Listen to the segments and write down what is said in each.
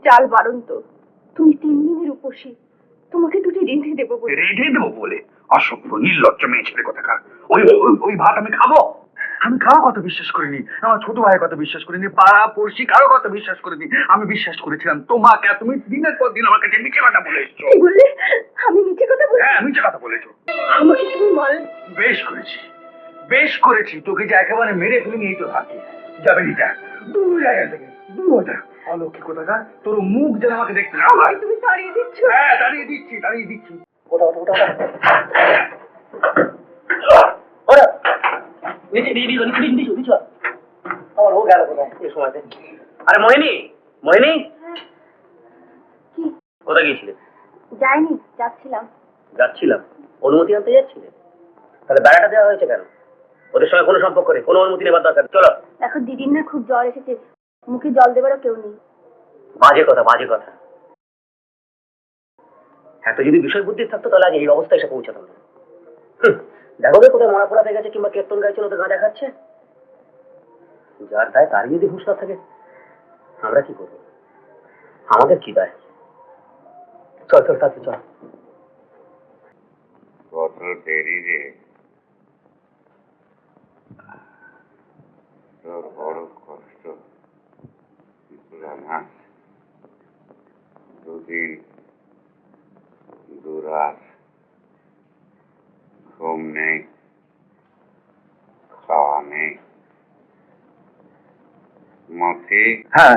চাল বারণ তো, তুমি 3 দিনের উপসী, তোমাকে দুটি রেঁধে দেবো বলে। রেঁধে দেবো বলে? অসভ্য নির্লজ্জ মেয়ে ছেলে কোথাকার। ওই ওই ভাত আমি খাবো? আমি কারো কথা বিশ্বাস করিনি, আমার ছোট ভাইয়ের কথা বিশ্বাস করিনি, পাড়া পড়শি কারো কথা বিশ্বাস করিনি। আমি বিশ্বাস করেছিলাম তোমাকে, আর তুমি দিনের পর দিন আমার কাছে মিথ্যে কথা বলে এসছো। কি বললে? আমি মিথ্যে কথা বলছি? হ্যাঁ, মিথ্যে কথা বলেছো। আমাকে তুমি বল। বেশ করেছি, বেশ করেছি। তোকে যে একেবারে মেরে ফেলিনি এই তো থাকি। যাবে নি, যা দূর জায়গা থেকে, দূর যা। অলক্ষী কোথাকার, তোর মুখ যেন আমাকে দেখতে না হয়। তুমি তাড়িয়ে দিচ্ছ? হ্যাঁ, দাঁড়িয়ে দিচ্ছি, দাঁড়িয়ে দিচ্ছি। ওটা ওটা ওটা ওটা আমার ও গেল কোথায় এই সময়তে? আরে মোহিনী, মোহিনী, কি? কোথায় গিয়েছিলে? যাইনি, যাচ্ছিলাম। যাচ্ছিলাম? অনুমতি আনতে যাচ্ছিলে? তাহলে বেড়াটা দেওয়া হয়েছে কেন? ওদের সঙ্গে কোনো সম্পর্ক নেই, কোনো অনুমতি নেবার দরকার। চলো। দেখো দিদির না খুব জ্বর এসেছে, মুখে জল দেবারও কেউ নেই। বাজে কথা, বাজে কথা। এত যদি বিষয় বুদ্ধি থাকতো তাহলে আজ এই অবস্থায় এসে পৌঁছাতাম না। দেখো গে কোথায় মরা পড়া হয়ে গেছে, কিংবা কীর্তন গাইছেন, ওদের গাঁজা খাচ্ছে। যার দায় তারই যদি হুঁশ না থাকে, আমরা কি করবো? আমাদের কি দায়? চল চল, তাতে চল। কত দেরি রে, তোর বড় কষ্ট। জানাস, দুদিন দুরাত ঘুম নেই, খাওয়া নেই। মতি, হ্যাঁ,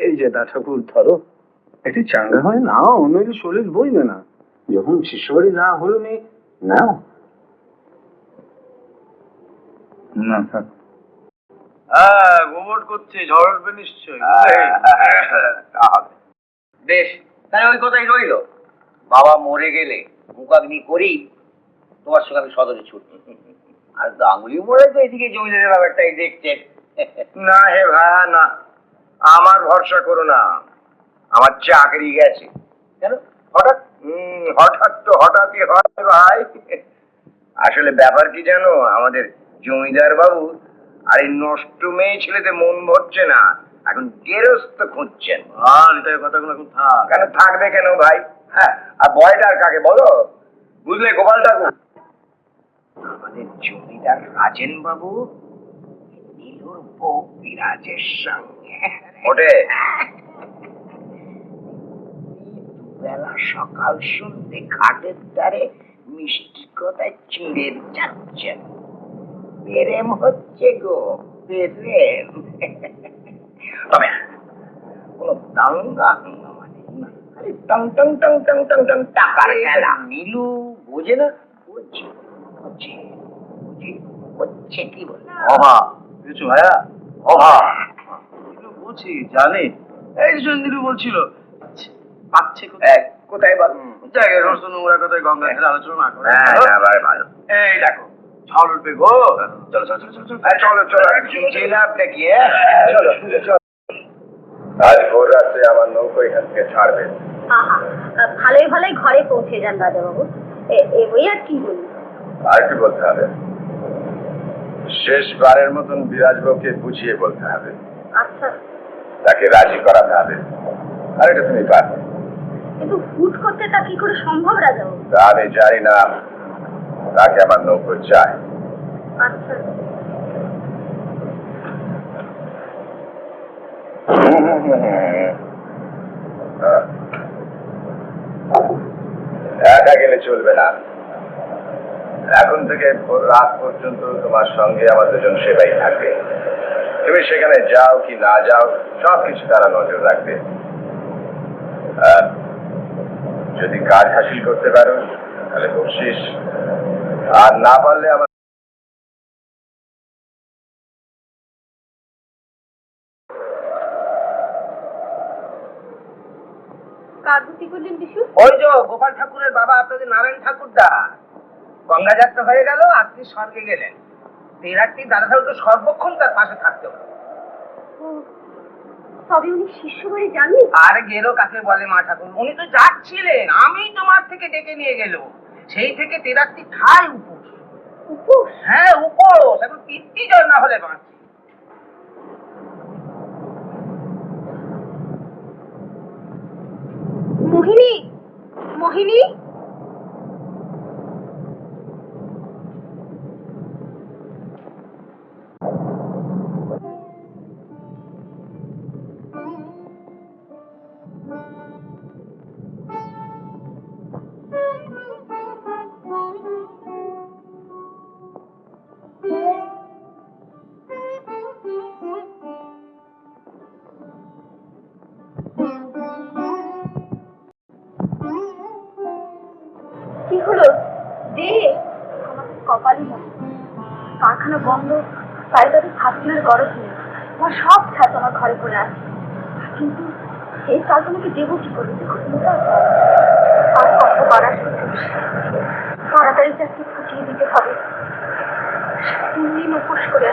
এই যে দা ঠাকুর ধরো, একটু চাঙ্গা হয় না, নইলে শরীর বইবে না। যখন শিষ্যবাড়ি না হলো নি না। হ্যাঁ, গোবর করছে, ঝড় উঠবে নিশ্চয়ই। বেশ, তাহলে ওই কথাই রইল। বাবা মরে গেলে মুখাগ্নি করি তোমার সঙ্গে আমি সদরে ছুটছি। আর গাঙ্গুলি মোড়ে তো এদিকে জমিদারের ব্যাপারটাই দেখছেন। না হে ভাই, না, আমার ভরসা করো না, আমার চাকরি গেছে। কেন? হঠাৎ হঠাৎ তো হঠাৎই হয় ভাই। আসলে ব্যাপার কি জানো, আমাদের জমিদার বাবু আর এই নষ্ট মেয়ে ছেলেতে মন ভরছে না, এখন গেরস্ত খুঁজছেন। আর এটাই কথাগুলো এখন থাক। কেন থাকবে কেন ভাই? হ্যাঁ, আর বয়টার কাকে বলো, বুঝলে গোপাল ঠাকুর? আমাদের জমিদার রাজেন বাবু নীলুর বউ বিরাজের সঙ্গে ওঠে বেলা সকাল সন্ধ্যে ঘাটের ধারে মিষ্টি কথায় চিড়ে যাচ্ছেন। প্রেম হচ্ছে গো, প্রেম। তবে কোনো দাঙ্গা হাঙ্গামা নেই, খালি টং টং টং টং টং টং টাকার খেলা। নীলু বোঝে না? বোঝে বোঝে বোঝে, হচ্ছে কি বলে অভাব কিছু ভাইয়া, অভাব বুঝি জানি। এই যে নীলু বলছিল পাচ্ছে কোথায় বল? জায়গায় রোজ নোংরা কথায় গঙ্গা ছেড়ে আলোচনা না করে। হ্যাঁ, ভালো। এই দেখো ঝড় উঠবে গো। চলো চলো চলো চলো চলো চলো, জেলাপ দেখি। চলো চলো। আজ ভোর রাত্রে আমার নৌকো এখান থেকে ছাড়বে। আহা, ভালোই ভালোই ঘরে পৌঁছে যান রাজাবাবু। ওই আর কি বলি? আর কি বলতে হবে? শেষবারের মতন বিরাজবাবুকে বুঝিয়ে বলতে হবে, আচ্ছা, তাকে রাজি করাতে হবে। আর এটা তুমি পারবে। কিন্তু হুট করতে তা কি করে সম্ভব রাজাবাবু? তা আমি জানি না, তাকে আমার নৌকো চাই। আচ্ছা, একা গেলে চলবে না। এখন থেকে ভোর রাত পর্যন্ত তোমার সঙ্গে আমার দুজন সেবাই থাকবে। তুমি সেখানে যাও কি না যাও, সবকিছু তারা নজর রাখবে। আর যদি কাজ হাসিল করতে পারো তাহলে বকশিস, আর না পারলে আমার কার গতি করলেন বিশু? ওই যে গোপাল ঠাকুরের বাবা, আপনাদের নারায়ণ ঠাকুরদা। গঙ্গা যাত্রা হয়ে গেল, আপনি স্বর্গে গেলেন। তেরাটি দাদা ঠাকুর সর্বক্ষণ তার পাশে থাকতে হবে। তবে উনি শিষ্য বাড়ি যাননি? আর গেলো কাকে বলে মা ঠাকুর, উনি তো যাচ্ছিলেন, আমি তোমার থেকে ডেকে নিয়ে গেল। সেই থেকে তেরাটি খায় উপোস। উপোস? হ্যাঁ, উপোস। এখন পিত্তি জ্বর না হলে বাঁচে। মোহিনী, মোহিনী, কি হলো? দে। আমাদের কপালই না, কারখানা বন্ধ, তাই তাদের ছাত্রের গরজ নেই। আমার সব ছাত্র আমার ঘরে পড়ে আছে, কিন্তু এই চালগুলোকে দেবো কি করে? আর কত বাড়ার তাড়াতাড়ি চাকরি ফুটিয়ে দিতে হবে। 3 দিন উপোস করে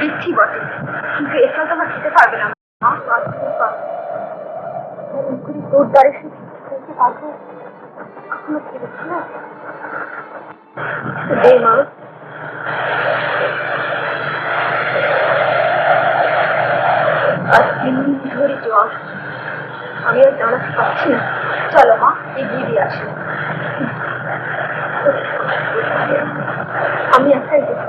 দিচ্ছি বটে, কিন্তু এই চাল তো আমার খেতে পারবে না। তোর দ্বারে সে খেতে পারবো? এখনো খেয়েছি না। দে মা। আর 3 দিন ধরে জ্বর, আমি আর দাঁড়াতে পারছি না। চলো মা, এগিয়ে দিয়ে আসি। আমি একাই দেবো।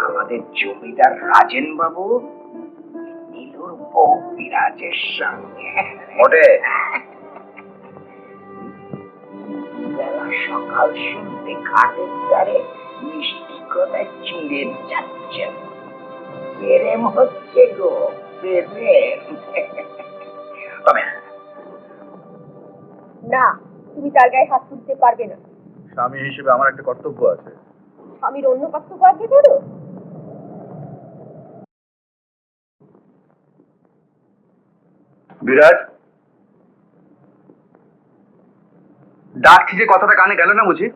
আমাদের জমিদার রাজেন বাবু নীলুর বউ বিরাজের সঙ্গে ওঠে বেলা সকাল শুনতে ঘাটের ধারে মিষ্টি কথা চুড়ে যাচ্ছেন। প্রেম হচ্ছে গো, প্রেম। তবে না, তুমি তার গায়ে হাত তুলতে পারবে না। স্বামী হিসেবে আমার একটা কর্তব্য আছে। স্বামীর অন্য কর্তব্য আগে করো। বিরাজ, ডাকছি যে কথাটা কানে গেল না বুঝি?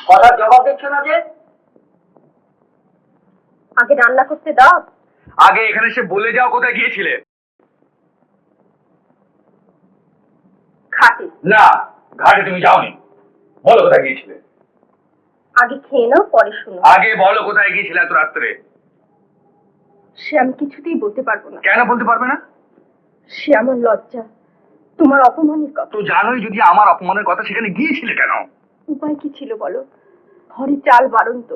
কথার জবাব দিচ্ছ না যে? আগে রান্না করতে দাও। আগে এখানে এসে বলে যাও কোথায় গিয়েছিলে। খাটে। না, ঘাটে তুমি যাওনি। বলো কোথায় গিয়েছিলে। আগে খেয়ে নাও, পরে শুনো। আগে বলো কোথায় গিয়েছিলে এত রাত্রে। সে আমি কিছুতেই বলতে পারবো না। কেন বলতে পারবে না? সে আমার লজ্জা, তোমার অপমানের কথা। তো জানোই যদি আমার অপমানের কথা, সেখানে গিয়েছিলে কেন? উপায় কি ছিল বলো? ঘরে চাল বাড়ন্ত,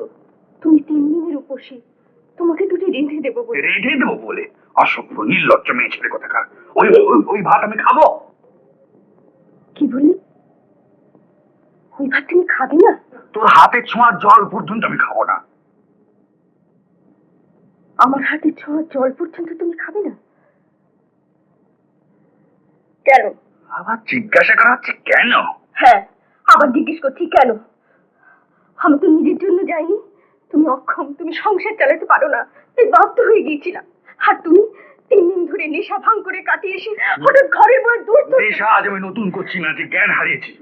তুমি 3 দিনের উপসী, তোমাকে দুটি রেঁধে দেবো বলে। রেঁধে দেবো বলে? অসভ্য নির্লজ্জ মেয়ে ছেলে কোথাকার। ওই ওই ভাত আমি খাবো? কি বললি? ওই ভাত তুমি খাবে না? তোর হাতে ছোঁয়া জল পর্যন্ত আমি খাবো না। আমার হাতে ছোঁয়া জল পর্যন্ত তুমি খাবে না? কেন? আবার জিজ্ঞাসা করা হচ্ছে কেন? হ্যাঁ, আবার জিজ্ঞেস করছি কেন? আমি তো নিজের জন্য যাইনি, তুমি অক্ষম, তুমি সংসার চালাতে পারো না, তাই বাধ্য হয়ে গিয়েছিলাম। আর তুমি 3 দিন ধরে নেশা ভাঙ করে কাটিয়ে এসে হঠাৎ ঘরের বই দোষ নেশা আজ আমি নতুন করছি না যে জ্ঞান হারিয়েছি।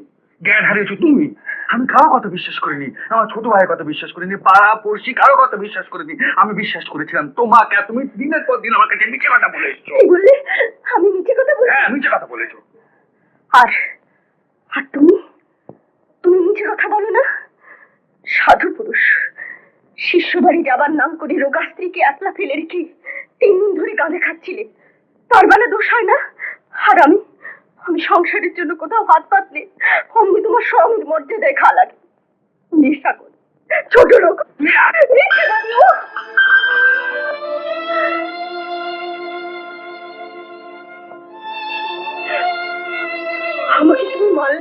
জ্ঞান হারিয়েছো তুমি। আমি কারো কথা বিশ্বাস করিনি, আমার ছোট ভাইয়ের কথা বিশ্বাস করিনি, পাড়া পড়শি কারো কথা বিশ্বাস করিনি। আমি বিশ্বাস করেছিলাম তোমাকে, আর তুমি দিনের পর দিন আমার কাছে মিছে কথা বলে এসছো। কি বললে? আমি মিছে কথা বলি? হ্যাঁ, মিছে কথা বলেছো। আর আর তুমি তুমি মিছে কথা বলো না? সাধু পুরুষ শিষ্য বাড়ি যাবার নাম করে রোগা স্ত্রীকে একলা ফেলে রেখে 3 দিন ধরে কাঁধে খাচ্ছিলে, তার বেলা দোষ হয় না? আর আমি সংসারের জন্য কোথাও হাত পাতলে অমনি তোমার স্বামীর মর্যাদায় খা লাগে। নেশা করে ছোট লোক মিথ্যে বাবু। আমাকে তুমি মারলে।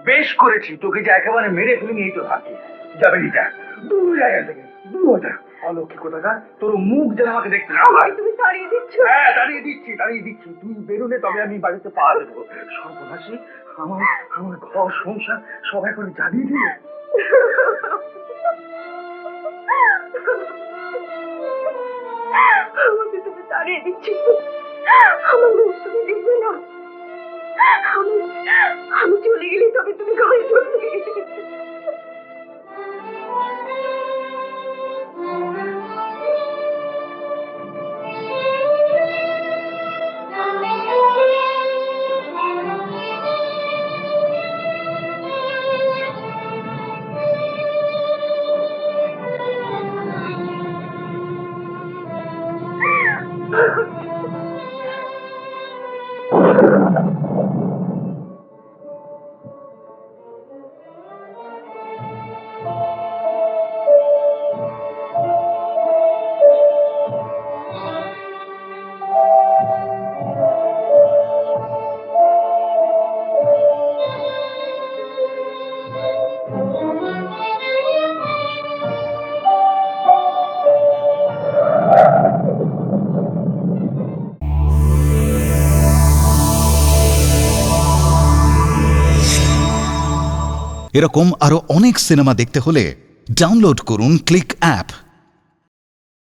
বেশ করেছি তোকে যে একেবারে মেরে ফেলিনি এই তো থাকে যাবে নি, যা দূর জায়গা থেকে দূর যা। অলক্ষী কোথাকার, তোর মুখ যেন আমাকে দেখতে না হয়। তুমি তাড়িয়ে দিচ্ছ। হ্যাঁ তাড়িয়ে দিচ্ছি, তুই বেরোলে তবে আমি বাড়িতে পা দেবো। সর্বনাশী, আমার আমার ঘর সংসার সব এখন জ্বালিয়ে দিল। আমাকে তুমি তাড়িয়ে দিচ্ছ, আমার মুখ তুমি দেখবে না। আমি চলে গেলে তবে তুমি ঘরে ঢুকবে। এরকম আরো অনেক সিনেমা দেখতে হলে ডাউনলোড করুন ক্লিক অ্যাপ।